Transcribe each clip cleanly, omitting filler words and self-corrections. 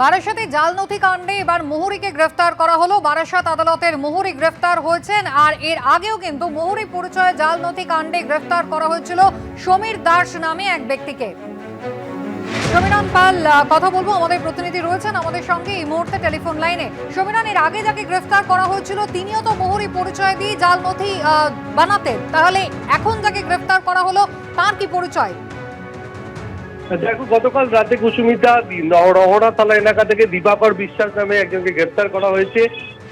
বারাসাতে জাল নথি কাণ্ডে এবার মুহুরীকে গ্রেফতার করা হলো। বারাসাত আদালতের মুহুরী গ্রেফতার হয়েছেন। আর এর আগেও কিন্তু মুহুরী পরিচয়ে জাল নথি কাণ্ডে গ্রেফতার করা হয়েছিল সমীর দাস নামে এক ব্যক্তিকে। সমীরণ পাল, কথা বলবো, আমাদের প্রতিনিধি রয়েছেন আমাদের সঙ্গে এই মুহূর্তে টেলিফোন লাইনে। সমীরণ, এর আগে যাকে গ্রেফতার করা হয়েছিল তিনিও তো মুহুরী পরিচয় দিয়ে জাল নথি বানাতেন, তাহলে এখন যাকে গ্রেফতার করা হলো তার কি পরিচয়? দেখো, গতকাল রাতে কুসুমিতা রহড়াতলা এলাকা থেকে দিবাকর বিশ্বাস নামে একজনকে গ্রেফতার করা হয়েছে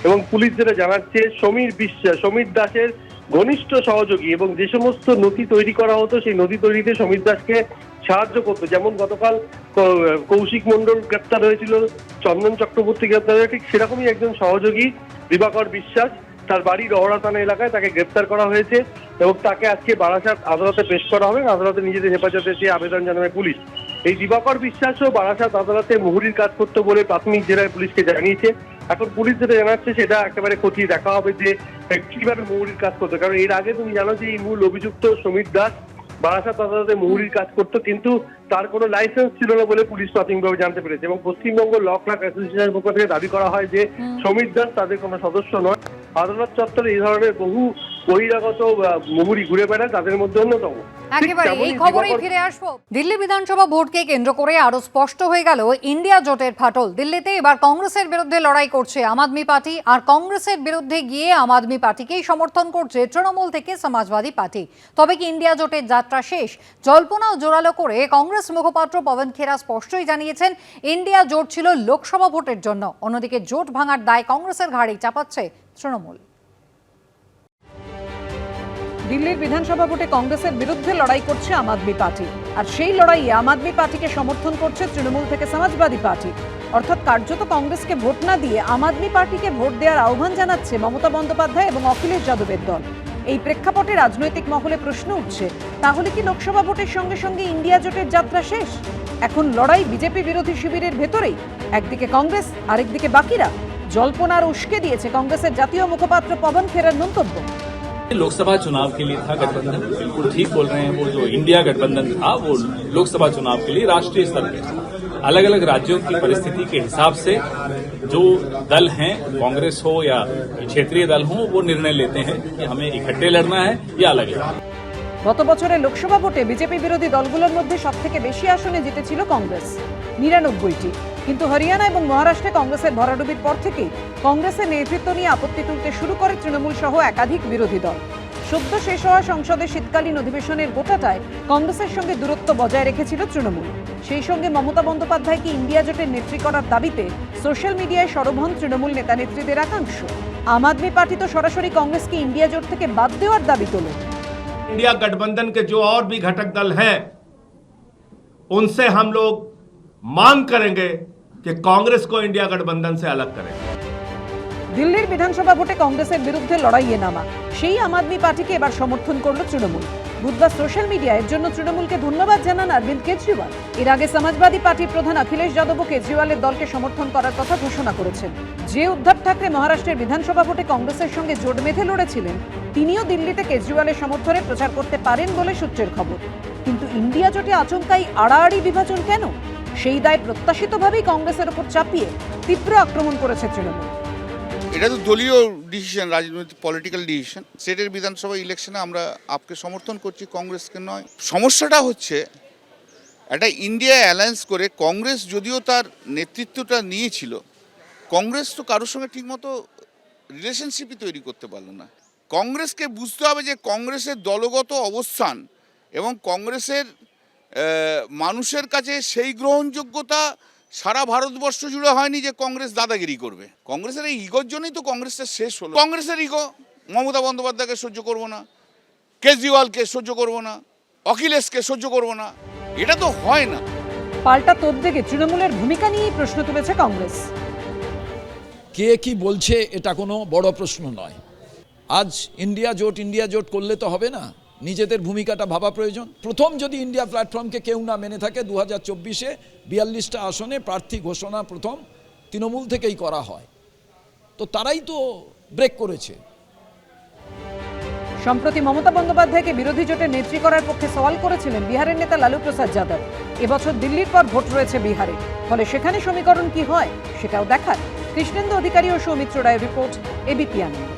এবং পুলিশ যেটা জানাচ্ছে সমীর দাসের ঘনিষ্ঠ সহযোগী এবং যে সমস্ত নথি তৈরি করা হতো সেই নথি তৈরিতে সমীর দাসকে সাহায্য করতো। যেমন গতকাল কৌশিক মণ্ডল গ্রেপ্তার হয়েছিল, চন্দন চক্রবর্তী গ্রেপ্তার হয়েছে, ঠিক সেরকমই একজন সহযোগী দিবাকর বিশ্বাস, তার বাড়ি রহড়াতলা এলাকায় তাকে গ্রেপ্তার করা হয়েছে এবং তাকে আজকে বারাসাত আদালতে পেশ করা হবে। আদালতে নিজেদের হেফাজতে চেয়ে আবেদন জানাবে পুলিশ। এই দিবাকর বিশ্বাসও বারাসাত আদালতে মুহুরীর কাজ করতে বলে প্রাথমিক জেরায় পুলিশকে জানিয়েছে। এখন পুলিশ যেটা জানাচ্ছে সেটা একেবারে খতিয়ে দেখা হবে যে কিভাবে মুহুরীর কাজ করতো, কারণ এর আগে তুমি জানো যে এই মূল অভিযুক্ত সমীর দাস বারাসাত আদালতে মুহুরীর কাজ করতো, কিন্তু তার কোনো লাইসেন্স ছিল না বলে পুলিশ প্রাথমিকভাবে জানতে পেরেছে এবং পশ্চিমবঙ্গ ল ক্লার্ক অ্যাসোসিয়েশনের পক্ষ থেকে দাবি করা হয় যে সমীর দাস তাদের কোনো সদস্য নয়। আদালত চত্বরে এই ধরনের বহু বহিরাগত মুহুরী ঘুরে বেড়ায়, তাদের মধ্যে অন্যতম। একেবারে এই খবরেই ফিরে আসবো। দিল্লি বিধানসভা ভোটকে কেন্দ্র করে আরো স্পষ্ট হয়ে গেল ইন্ডিয়া জোটের ফাটল। দিল্লিতে এবার কংগ্রেসের বিরুদ্ধে লড়াই করছে আম আদমি পার্টি, আর কংগ্রেসের বিরুদ্ধে গিয়ে আম আদমি পার্টিকেই সমর্থন করছে তৃণমূল থেকে সমাজবাদী পার্টি। তবে কি ইন্ডিয়া জোটের যাত্রা শেষ? জল্পনা জোরালো করে কংগ্রেস মুখপাত্র পবন খেরা স্পষ্টই জানিয়েছেন ইন্ডিয়া জোট ছিল লোকসভা ভোটের জন্য। অন্যদিকে জোট ভাঙার দায় কংগ্রেসের ঘাড়েই চাপাচ্ছে তৃণমূল। দিল্লির বিধানসভা ভোটে কংগ্রেসের বিরুদ্ধে লড়াই করছে আম আদমি পার্টি, আর সেই লড়াইয়ে আম আদমি পার্টিকে সমর্থন করছে তৃণমূল থেকে সমাজবাদী পার্টি। অর্থাৎ কার্যত কংগ্রেসকে ভোট না দিয়ে আম আদমি পার্টিকে ভোট দেওয়ার আহ্বান জানাচ্ছে মমতা বন্দ্যোপাধ্যায় এবং অখিলেশ যাদবের দল। এই প্রেক্ষাপটে রাজনৈতিক মহলে প্রশ্ন উঠছে, তাহলে কি লোকসভা ভোটের সঙ্গে সঙ্গে ইন্ডিয়া জোটের যাত্রা শেষ? এখন লড়াই বিজেপি বিরোধী শিবিরের ভেতরেই, একদিকে কংগ্রেস আরেকদিকে বাকিরা। জল্পনার উস্কে দিয়েছে কংগ্রেসের জাতীয় মুখপাত্র পবন খেরার মন্তব্য। लोकसभा चुनाव के लिए था गठबंधन, बिल्कुल ठीक बोल रहे हैं। वो जो इंडिया गठबंधन था वो लोकसभा चुनाव के लिए राष्ट्रीय स्तर पे अलग अलग राज्यों की परिस्थिति के हिसाब से जो दल हैं, कांग्रेस हो या क्षेत्रीय दल हो, वो निर्णय लेते हैं कि हमें इकट्ठे लड़ना है या अलग लड़ना है। গত বছরের লোকসভা ভোটে বিজেপি বিরোধী দলগুলোর মধ্যে সবথেকে বেশি আসনে জিতেছিল কংগ্রেস, ৯৯টি। কিন্তু হরিয়ানা এবং মহারাষ্ট্রে কংগ্রেসের ভরাডুবির পর থেকেই কংগ্রেসের নেতৃত্ব নিয়ে আপত্তি তুলতে শুরু করে তৃণমূল সহ একাধিক বিরোধী দল। সদ্য শেষ হওয়া সংসদের শীতকালীন অধিবেশনের গোটাটায় কংগ্রেসের সঙ্গে দূরত্ব বজায় রেখেছিল তৃণমূল। সেই সঙ্গে মমতা বন্দ্যোপাধ্যায়কে ইন্ডিয়া জোটের নেত্রী করার দাবিতে সোশ্যাল মিডিয়ায় সরব হন তৃণমূল নেতা নেত্রীদের একাংশ। আম আদমি পার্টি তো সরাসরি কংগ্রেসকে ইন্ডিয়া জোট থেকে বাদ দেওয়ার দাবি তোলে। इंडिया गठबंधन के जो और भी घटक दल हैं उनसे हम लोग मांग करेंगे कि कांग्रेस को इंडिया गठबंधन से अलग करें। দিল্লির বিধানসভা ভোটে কংগ্রেসের বিরুদ্ধে লড়াইয়ে নামা সেই আম আদমি পার্টিকে এবার সমর্থন করল তৃণমূল। বুধবার সোশ্যাল মিডিয়ায় এর জন্য তৃণমূলকে ধন্যবাদ জানান অরবিন্দ কেজরিওয়াল। এর আগে সমাজবাদী পার্টির প্রধান অখিলেশ যাদবও কেজরিওয়ালের দলকে সমর্থন করার কথা ঘোষণা করেছেন। যে উদ্ধব ঠাকরে মহারাষ্ট্রের বিধানসভা ভোটে কংগ্রেসের সঙ্গে জোট বেঁধে লড়েছিলেন, তিনিও দিল্লিতে কেজরিওয়ালের সমর্থনে প্রচার করতে পারেন বলে সূত্রের খবর। কিন্তু ইন্ডিয়া জোটে আচমকাই আড়াআড়ি বিভাজন কেন? সেই দায় প্রত্যাশিতভাবেই কংগ্রেসের উপর চাপিয়ে তীব্র আক্রমণ করেছে তৃণমূল। এটা তো দলীয় ডিসিশন, রাজনৈতিক পলিটিক্যাল ডিসিশন। স্টেটের বিধানসভা ইলেকশনে আমরা আপকে সমর্থন করছি, কংগ্রেসকে নয়। সমস্যাটা হচ্ছে একটা ইন্ডিয়া অ্যালায়েন্স করে কংগ্রেস যদিও তার নেতৃত্বটা নিয়েছিল, কংগ্রেস তো কারোর সঙ্গে ঠিকমতো রিলেশনশিপই তৈরি করতে পারলো না। কংগ্রেসকে বুঝতে হবে যে কংগ্রেসের দলগত অবস্থান এবং কংগ্রেসের মানুষের কাছে সেই গ্রহণযোগ্যতা সারা ভারতবর্ষ জুড়ে হয়নি যে কংগ্রেস দাদাগিরি করবে। কংগ্রেসের এই ইগোর জন্যই তো কংগ্রেসটা শেষ হলো। কংগ্রেসের ইগো, মমতা বন্দ্যোপাধ্যায়কে সহ্য করব না, কেজরিওয়ালকে সহ্য করব না, অখিলেশকে সহ্য করব না, এটা তো হয় না। পাল্টা তোপদেগে তৃণমূলের ভূমিকা নিয়েই প্রশ্ন তুলেছে কংগ্রেস। কে কি বলছে এটা কোনো বড় প্রশ্ন নয়। আজ ইন্ডিয়া জোট করলে তো হবে না, নিজেদের ভূমিকাটা ভাবা প্রয়োজন। প্রথম যদি ইন্ডিয়া প্ল্যাটফর্মকে কেউ না মেনে থাকে, 2024-এ 42টা আসনে প্রার্থী ঘোষণা প্রথম তৃণমূল থেকেই করা হয়, তো তারাই তো ব্রেক করেছে। সম্প্রতি মমতা বন্দ্যোপাধ্যায়কে বিরোধী জোটের নেত্রী করার পক্ষে সওয়াল করেছিলেন বিহারের নেতা লালু প্রসাদ যাদব। এবছর দিল্লির পর ভোট রয়েছে বিহারে, ফলে সেখানে সমীকরণ কি হয় সেটাও দেখার। কৃষ্ণেন্দু অধিকারী ও সৌমিত্র রায়ের রিপোর্ট, এবিপি আনন্দ।